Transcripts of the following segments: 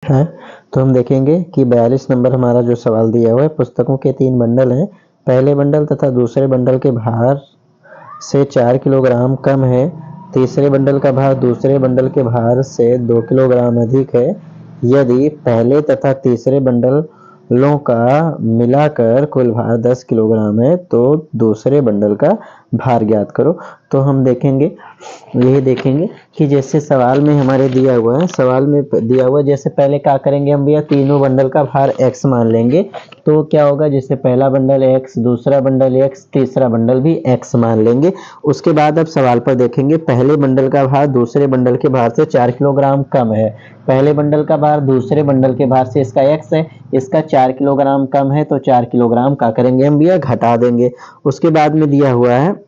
है। तो हम देखेंगे कि 42 नंबर हमारा जो सवाल दिया हुआ है, पुस्तकों के 3 बंडल हैं। पहले बंडल तथा दूसरे बंडल के भार से 4 किलोग्राम कम है। तीसरे बंडल का भार दूसरे बंडल के भार से 2 किलोग्राम अधिक है। यदि पहले तथा तीसरे बंडलों का मिलाकर कुल भार 10 किलोग्राम है तो दूसरे बंडल का भार ज्ञात करो। तो हम देखेंगे, यही देखेंगे कि जैसे सवाल में हमारे दिया हुआ है, सवाल में दिया हुआ है, जैसे पहले क्या करेंगे हम भैया, तीनों बंडल का भार x मान लेंगे। तो क्या होगा, जैसे पहला बंडल x, दूसरा बंडल x, तीसरा बंडल भी x मान लेंगे। उसके बाद अब सवाल पर देखेंगे, पहले बंडल का भार दूसरे बंडल के भार से 4 किलोग्राम कम है। पहले बंडल का भार दूसरे बंडल के भार से, इसका x है, इसका 4 किलोग्राम कम है, तो 4 किलोग्राम का करेंगे हम भैया, घटा देंगे। उसके बाद में दिया हुआ है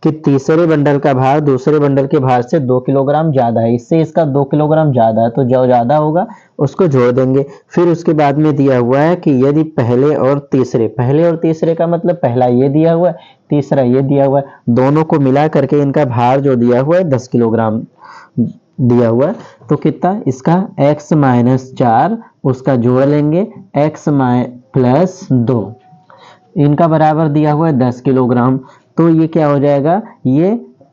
कि तीसरे बंडल का भार दूसरे बंडल के भार से 2 किलोग्राम ज्यादा है, इससे इसका 2 किलोग्राम ज्यादा है, तो जो ज्यादा होगा उसको जोड़ देंगे। फिर उसके बाद में दिया हुआ है कि यदि पहले और तीसरे का मतलब पहला ये दिया हुआ है, तीसरा ये दिया हुआ है, दोनों को मिला करके इनका भार जो दिया हुआ है 10 किलोग्राम दिया हुआ है। तो कितना, इसका x माइनस 4 उसका जोड़ लेंगे, x प्लस 2, इनका बराबर दिया हुआ है 10 किलोग्राम। तो ये क्या हो जाएगा, ये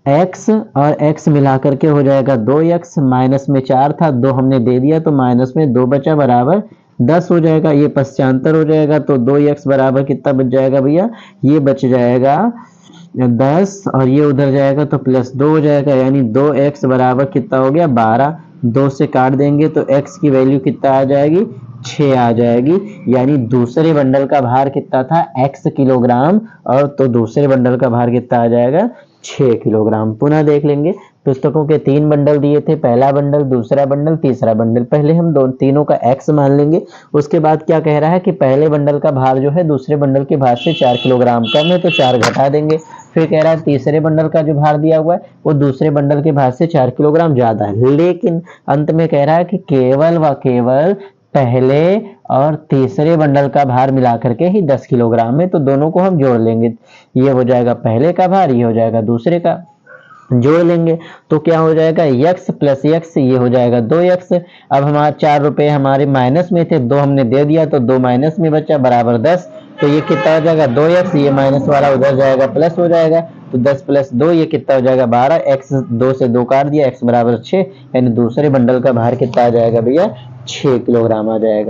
x और x मिला करके हो जाएगा 2x, माइनस में 4 था, 2 हमने दे दिया तो माइनस में 2 बचा, बराबर 10 हो जाएगा। ये पश्चांतर हो जाएगा, तो 2x बराबर कितना बच जाएगा भैया, ये बच जाएगा 10, और ये उधर जाएगा तो प्लस 2 हो जाएगा, यानी 2x बराबर कितना हो गया, 12। 2 से काट देंगे तो x की वैल्यू कितना आ जाएगी, 6 आ जाएगी। यानी दूसरे बंडल का भार कितना था, x किलोग्राम, और तो दूसरे बंडल का भार कितना आ जाएगा, 6 किलोग्राम। पुनः देख लेंगे, पुस्तकों के 3 बंडल दिए थे, पहला बंडल, दूसरा बंडल, तीसरा बंडल। पहले हम तीनों का x मान लेंगे। उसके बाद क्या कह रहा है कि पहले बंडल का भार जो है दूसरे बंडल के भार से 4 किलोग्राम कम है, तो 4 घटा देंगे। फिर कह रहा है तीसरे बंडल का जो भार दिया हुआ है वो दूसरे बंडल के भार से 4 किलोग्राम ज्यादा है, लेकिन अंत में कह रहा है कि केवल व केवल पहले और तीसरे बंडल का भार मिला करके ही 10 किलोग्राम है, तो दोनों को हम जोड़ लेंगे। ये हो जाएगा पहले का भार, ये हो जाएगा दूसरे का, जोड़ लेंगे तो क्या हो जाएगा, x प्लस x, ये हो जाएगा 2x। अब हमारे 4 रुपए हमारे माइनस में थे, 2 हमने दे दिया तो 2 माइनस में बचा, बराबर 10। तो ये कितना हो जाएगा, 2x, ये माइनस वाला उधर जाएगा, प्लस हो जाएगा, तो 10 प्लस 2 ये कितना हो जाएगा, 12। x 2 से 2 काट दिया, x बराबर 6, यानी दूसरे बंडल का भार कितना आ जाएगा भैया, 6 किलोग्राम आ जाएगा।